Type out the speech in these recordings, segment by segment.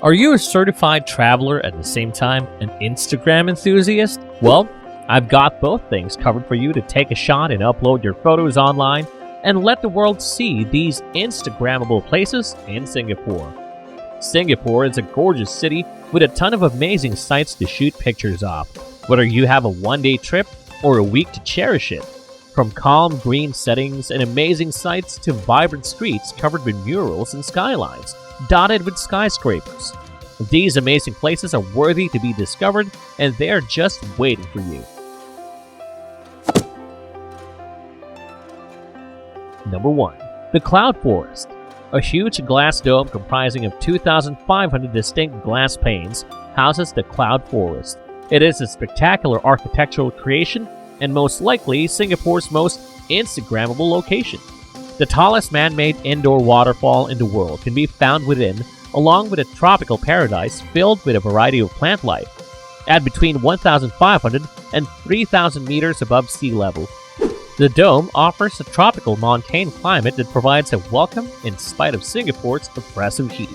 Are you a certified traveler at the same time an Instagram enthusiast? Well, I've got both things covered for you to take a shot and upload your photos online and let the world see these Instagrammable places in Singapore. Singapore is a gorgeous city with a ton of amazing sights to shoot pictures of, whether you have a one-day trip or a week to cherish it. From calm green settings and amazing sights to vibrant streets covered with murals and skylines, dotted with skyscrapers. These amazing places are worthy to be discovered, and they're just waiting for you. Number 1. The Cloud Forest. A huge glass dome comprising of 2,500 distinct glass panes houses the Cloud Forest. It is a spectacular architectural creation and most likely Singapore's most Instagrammable location. The tallest man-made indoor waterfall in the world can be found within, along with a tropical paradise filled with a variety of plant life, at between 1,500 and 3,000 meters above sea level. The dome offers a tropical montane climate that provides a welcome in spite of Singapore's oppressive heat.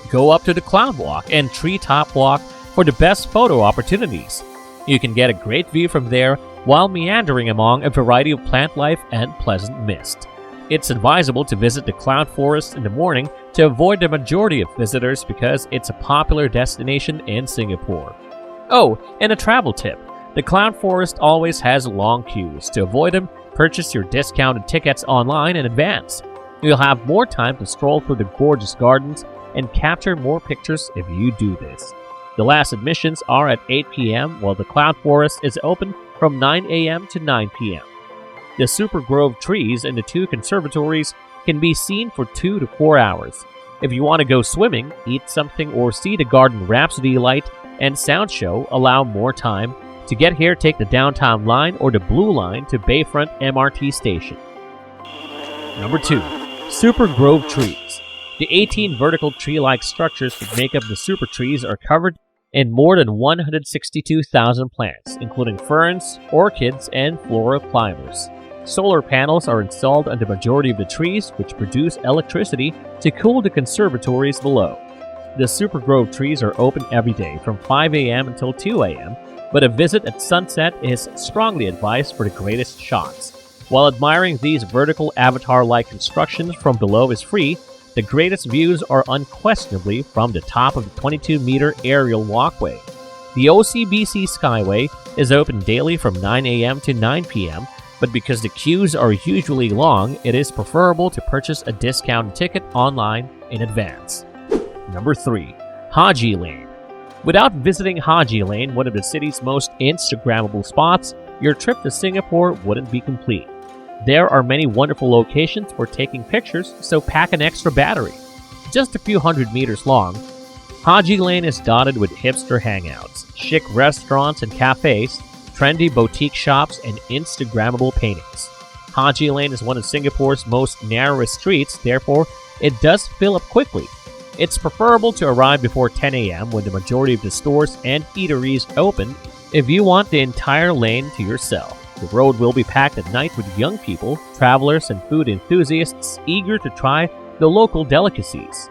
Go up to the Cloud Walk and Treetop Walk for the best photo opportunities. You can get a great view from there while meandering among a variety of plant life and pleasant mist. It's advisable to visit the Cloud Forest in the morning to avoid the majority of visitors because it's a popular destination in Singapore. Oh, and a travel tip. The Cloud Forest always has long queues. To avoid them, purchase your discounted tickets online in advance. You'll have more time to stroll through the gorgeous gardens and capture more pictures if you do this. The last admissions are at 8 p.m. while the Cloud Forest is open from 9 a.m. to 9 p.m. The super grove trees in the two conservatories can be seen for 2 to 4 hours. If you want to go swimming, eat something, or see the Garden Rhapsody light and sound show, allow more time. To get here, take the Downtown Line or the Blue Line to Bayfront MRT station. Number 2. Super Grove Trees. The 18 vertical tree-like structures that make up the super trees are covered in more than 162,000 plants, including ferns, orchids, and flora climbers. Solar panels are installed on the majority of the trees, which produce electricity to cool the conservatories below. The Super Grove trees are open every day from 5 a.m. until 2 a.m., but a visit at sunset is strongly advised for the greatest shots. While admiring these vertical avatar-like constructions from below is free, the greatest views are unquestionably from the top of the 22-meter aerial walkway. The OCBC Skyway is open daily from 9 a.m. to 9 p.m., but because the queues are usually long, it is preferable to purchase a discounted ticket online in advance. Number 3. Haji Lane. Without visiting Haji Lane, one of the city's most Instagrammable spots, your trip to Singapore wouldn't be complete. There are many wonderful locations for taking pictures, so pack an extra battery. Just a few hundred meters long, Haji Lane is dotted with hipster hangouts, chic restaurants and cafes, trendy boutique shops, and Instagrammable paintings. Haji Lane is one of Singapore's most narrowest streets, therefore, it does fill up quickly. It's preferable to arrive before 10 a.m. when the majority of the stores and eateries open if you want the entire lane to yourself. The road will be packed at night with young people, travelers, and food enthusiasts eager to try the local delicacies.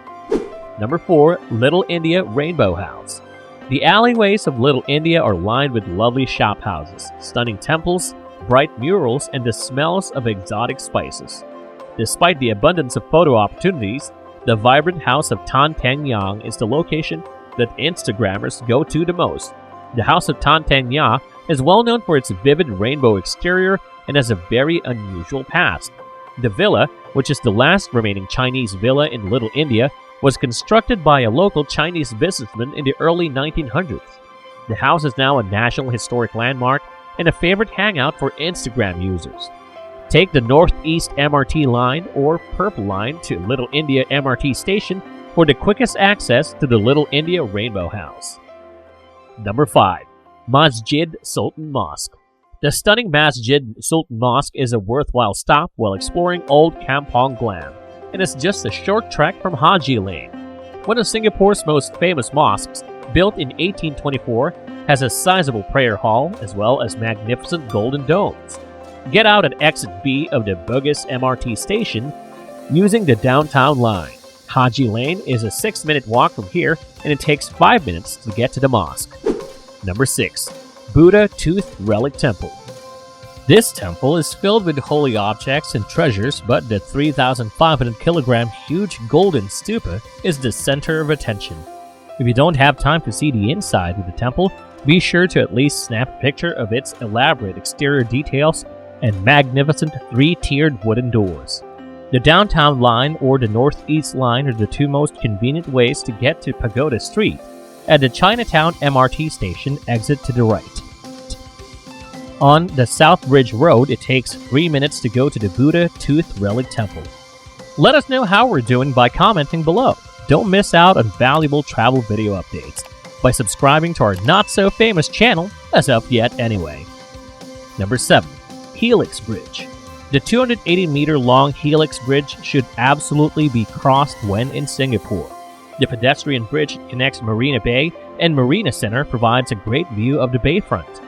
Number 4. Little India Rainbow House. The alleyways of Little India are lined with lovely shop houses, stunning temples, bright murals, and the smells of exotic spices. Despite the abundance of photo opportunities, the vibrant house of Tan Teng Yang is the location that Instagrammers go to the most. The house of Tan Teng Yang is well known for its vivid rainbow exterior and has a very unusual past. The villa, which is the last remaining Chinese villa in Little India, was constructed by a local Chinese businessman in the early 1900s. The house is now a National Historic Landmark and a favorite hangout for Instagram users. Take the Northeast MRT line or Purple line to Little India MRT station for the quickest access to the Little India Rainbow House. Number 5. Masjid Sultan Mosque. The stunning Masjid Sultan Mosque is a worthwhile stop while exploring old Kampong Glam, and it's just a short trek from Haji Lane. One of Singapore's most famous mosques, built in 1824, has a sizable prayer hall as well as magnificent golden domes. Get out at exit B of the Bugis MRT station using the Downtown Line. Haji Lane is a 6-minute walk from here, and it takes 5 minutes to get to the mosque. Number 6. Buddha Tooth Relic Temple. This temple is filled with holy objects and treasures, but the 3,500 kilogram huge golden stupa is the center of attention. If you don't have time to see the inside of the temple, be sure to at least snap a picture of its elaborate exterior details and magnificent 3-tiered wooden doors. The downtown line or the northeast line are the two most convenient ways to get to Pagoda Street. At the Chinatown MRT station, exit to the right. On the South Bridge Road, it takes 3 minutes to go to the Buddha Tooth Relic Temple. Let us know how we're doing by commenting below. Don't miss out on valuable travel video updates by subscribing to our not-so-famous channel, as of yet anyway. Number 7. Helix Bridge. The 280-meter-long Helix Bridge should absolutely be crossed when in Singapore. The pedestrian bridge connects Marina Bay and Marina Center provides a great view of the bayfront.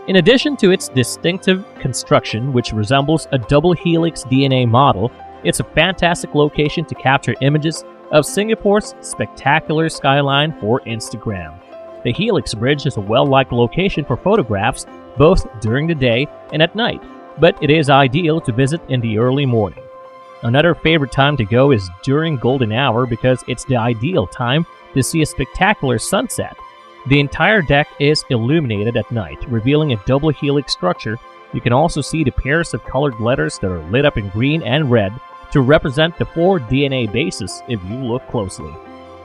In addition to its distinctive construction, which resembles a double helix DNA model, it's a fantastic location to capture images of Singapore's spectacular skyline for Instagram. The Helix Bridge is a well-liked location for photographs both during the day and at night, but it is ideal to visit in the early morning. Another favorite time to go is during golden hour because it's the ideal time to see a spectacular sunset. The entire deck is illuminated at night, revealing a double helix structure. You can also see the pairs of colored letters that are lit up in green and red to represent the 4 DNA bases if you look closely.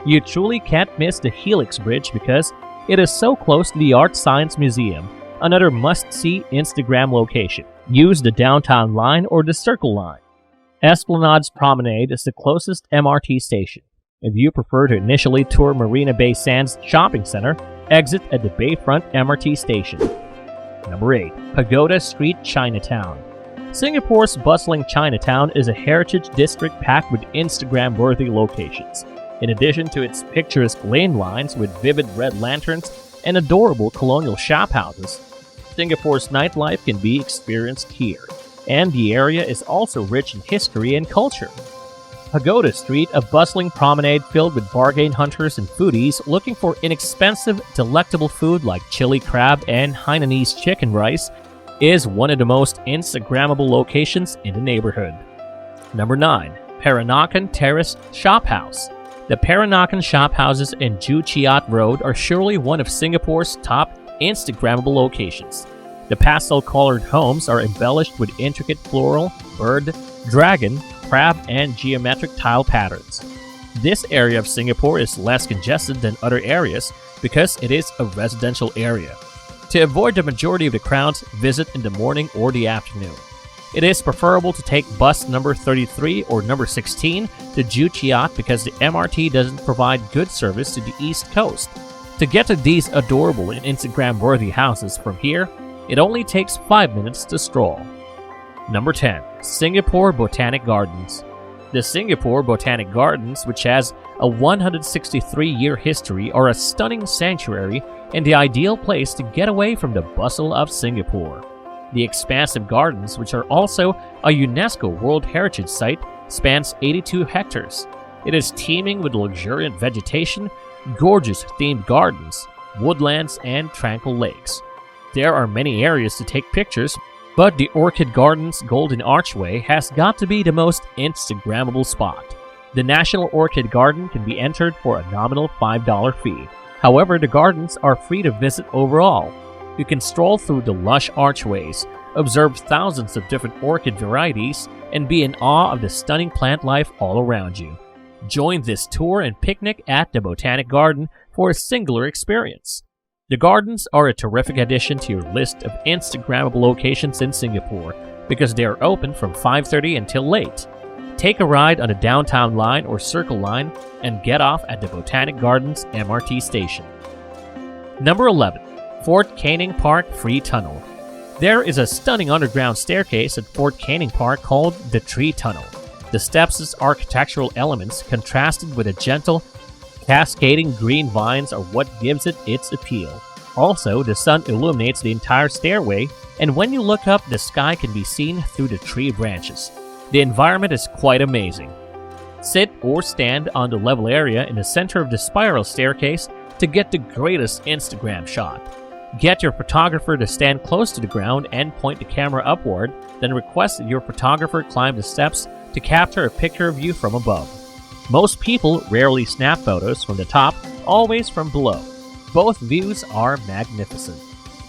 You truly can't miss the Helix Bridge because it is so close to the Art Science Museum, another must-see Instagram location. Use the downtown line or the Circle line. Esplanade's Promenade is the closest MRT station. If you prefer to initially tour Marina Bay Sands Shopping Center, exit at the Bayfront MRT station. Number 8. Pagoda Street, Chinatown. Singapore's bustling Chinatown is a heritage district packed with Instagram-worthy locations. In addition to its picturesque lane lines with vivid red lanterns and adorable colonial shophouses, Singapore's nightlife can be experienced here, and the area is also rich in history and culture. Pagoda Street, a bustling promenade filled with bargain hunters and foodies looking for inexpensive, delectable food like chili crab and Hainanese chicken rice, is one of the most Instagrammable locations in the neighborhood. Number 9. Peranakan Terrace Shophouse. The Peranakan shophouses in Joo Chiat Road are surely one of Singapore's top Instagrammable locations. The pastel-colored homes are embellished with intricate floral, bird, dragon, crab, and geometric tile patterns. This area of Singapore is less congested than other areas because it is a residential area. To avoid the majority of the crowds, visit in the morning or the afternoon. It is preferable to take bus number 33 or number 16 to Joo Chiat because the MRT doesn't provide good service to the East Coast. To get to these adorable and Instagram-worthy houses from here, it only takes 5 minutes to stroll. Number 10. Singapore Botanic Gardens. The Singapore Botanic Gardens, which has a 163-year history, are a stunning sanctuary and the ideal place to get away from the bustle of Singapore. The expansive gardens, which are also a UNESCO World Heritage Site, spans 82 hectares. It is teeming with luxuriant vegetation, gorgeous themed gardens, woodlands, and tranquil lakes. There are many areas to take pictures, but the Orchid Gardens Golden Archway has got to be the most Instagrammable spot. The National Orchid Garden can be entered for a nominal $5 fee. However, the gardens are free to visit overall. You can stroll through the lush archways, observe thousands of different orchid varieties, and be in awe of the stunning plant life all around you. Join this tour and picnic at the Botanic Garden for a singular experience. The gardens are a terrific addition to your list of Instagrammable locations in Singapore because they are open from 5:30 until late. Take a ride on the downtown line or Circle line and get off at the Botanic Gardens MRT station. Number 11. Fort Canning Park Free Tunnel. There is a stunning underground staircase at Fort Canning Park called the Tree Tunnel. The steps' architectural elements contrasted with a gentle, cascading green vines are what gives it its appeal. Also, the sun illuminates the entire stairway, and when you look up, the sky can be seen through the tree branches. The environment is quite amazing. Sit or stand on the level area in the center of the spiral staircase to get the greatest Instagram shot. Get your photographer to stand close to the ground and point the camera upward, then request that your photographer climb the steps to capture a picture of you from above. Most people rarely snap photos from the top, always from below. Both views are magnificent.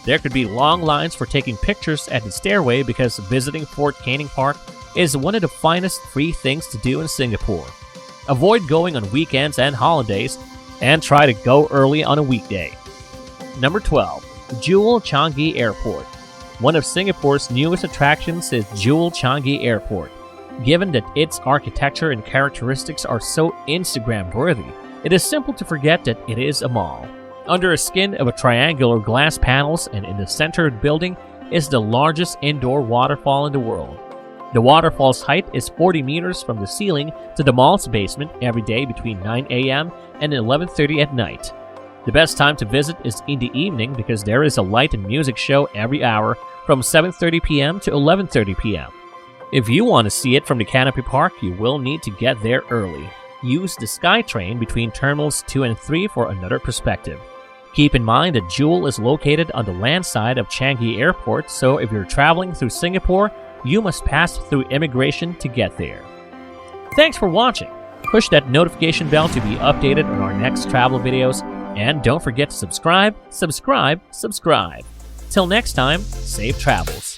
There could be long lines for taking pictures at the stairway because visiting Fort Canning Park is one of the finest free things to do in Singapore. Avoid going on weekends and holidays, and try to go early on a weekday. Number 12. Jewel Changi Airport. One of Singapore's newest attractions is Jewel Changi Airport. Given that its architecture and characteristics are so Instagram-worthy, it is simple to forget that it is a mall. Under a skin of a triangular glass panels and in the center of the building is the largest indoor waterfall in the world. The waterfall's height is 40 meters from the ceiling to the mall's basement every day between 9 a.m. and 11:30 at night. The best time to visit is in the evening because there is a light and music show every hour from 7:30 p.m. to 11:30 p.m. If you want to see it from the Canopy Park, you will need to get there early. Use the SkyTrain between Terminals 2 and 3 for another perspective. Keep in mind that Jewel is located on the land side of Changi Airport, so if you're traveling through Singapore, you must pass through immigration to get there. Thanks for watching. Push that notification bell to be updated on our next travel videos, and don't forget to subscribe. Till next time, safe travels.